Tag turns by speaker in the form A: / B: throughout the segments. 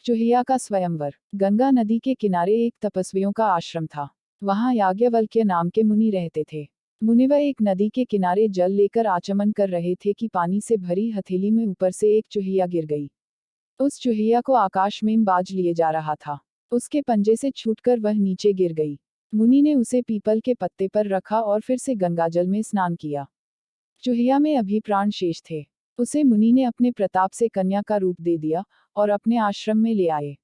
A: चुहिया का स्वयंवर। गंगा नदी के किनारे एक तपस्वियों का आश्रम था। वहां याज्ञवल्क्य नाम के मुनि रहते थे। मुनिवर एक नदी के किनारे जल लेकर आचमन कर रहे थे कि पानी से भरी हथेली में ऊपर से एक चुहिया गिर गई। उस चुहिया को आकाश में बाज लिए जा रहा था। उसके पंजे से छूटकर वह नीचे गिर गई। मुनि ने उसे पीपल के पत्ते पर रखा और फिर से गंगाजल में स्नान किया। चुहिया में अभी प्राण शेष थे। उसे मुनि ने अपने प्रताप से कन्या का रूप दे दिया और अपने आश्रम में ले आए।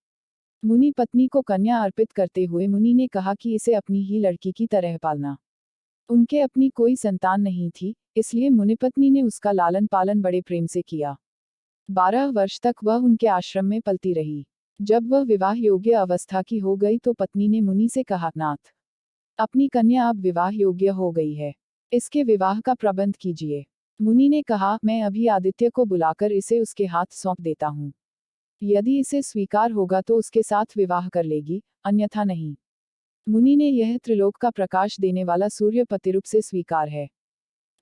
A: मुनि पत्नी को कन्या अर्पित करते हुए मुनि ने कहा कि इसे अपनी ही लड़की की तरह पालना। उनके अपनी कोई संतान नहीं थी, इसलिए मुनिपत्नी ने उसका लालन पालन बड़े प्रेम से किया। 12 वर्ष तक वह उनके आश्रम में पलती रही। जब वह विवाह योग्य अवस्था की हो गई तो पत्नी ने मुनि से कहा, नाथ, अपनी कन्या अब विवाह योग्य हो गई है, इसके विवाह का प्रबंध कीजिए। मुनि ने कहा, मैं अभी आदित्य को बुलाकर इसे उसके हाथ सौंप देता हूँ। यदि इसे स्वीकार होगा तो उसके साथ विवाह कर लेगी, अन्यथा नहीं। मुनि ने यह त्रिलोक का प्रकाश देने वाला सूर्य पतिरूप से स्वीकार है।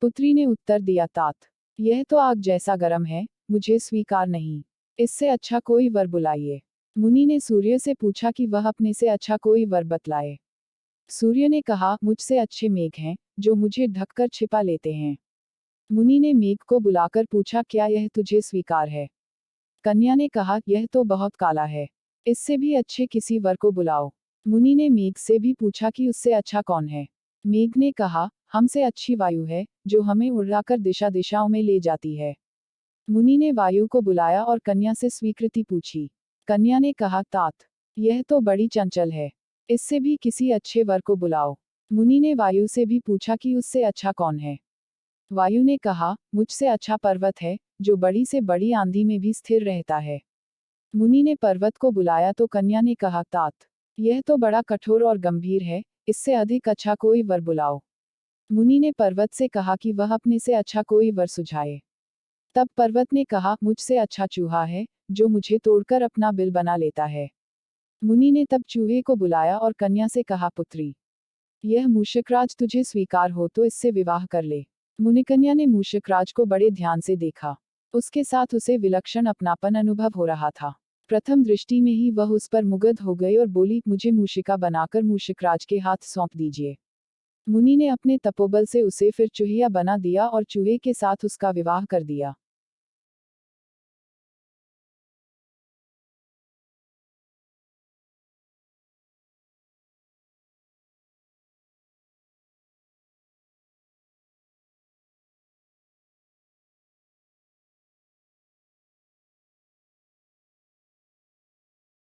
A: पुत्री ने उत्तर दिया, तात, यह तो आग जैसा गर्म है, मुझे स्वीकार नहीं। इससे अच्छा कोई वर बुलाइए। मुनि ने सूर्य से पूछा कि वह अपने से अच्छा कोई वर बतलाए। सूर्य ने कहा, मुझसे अच्छे मेघ हैं, जो मुझे ढककर छिपा लेते हैं। मुनि ने मेघ को बुलाकर पूछा, क्या यह तुझे स्वीकार है? कन्या ने कहा, यह तो बहुत काला है, इससे भी अच्छे किसी वर को बुलाओ। मुनि ने मेघ से भी पूछा कि उससे अच्छा कौन है? मेघ ने कहा, हमसे अच्छी वायु है, जो हमें उड़ाकर दिशा दिशाओं में ले जाती है। मुनि ने वायु को बुलाया और कन्या से स्वीकृति पूछी। कन्या ने कहा, तात, यह तो बड़ी चंचल है, इससे भी किसी अच्छे वर को बुलाओ। मुनि ने वायु से भी पूछा कि उससे अच्छा कौन है? वायु ने कहा, मुझसे अच्छा पर्वत है, जो बड़ी से बड़ी आंधी में भी स्थिर रहता है। मुनि ने पर्वत को बुलाया तो कन्या ने कहा, तात, यह तो बड़ा कठोर और गंभीर है, इससे अधिक अच्छा कोई वर बुलाओ। मुनि ने पर्वत से कहा कि वह अपने से अच्छा कोई वर सुझाए। तब पर्वत ने कहा, मुझसे अच्छा चूहा है, जो मुझे तोड़कर अपना बिल बना लेता है। मुनि ने तब चूहे को बुलाया और कन्या से कहा, पुत्री, यह मूषकराज तुझे स्वीकार हो तो इससे विवाह कर ले। मुनिकन्या ने मूषकराज को बड़े ध्यान से देखा। उसके साथ उसे विलक्षण अपनापन अनुभव हो रहा था। प्रथम दृष्टि में ही वह उस पर मुग्ध हो गई और बोली, मुझे मूषिका बनाकर मूषकराज के हाथ सौंप दीजिए। मुनि ने अपने तपोबल से उसे फिर चूहिया बना दिया और चूहे के साथ उसका विवाह कर दिया।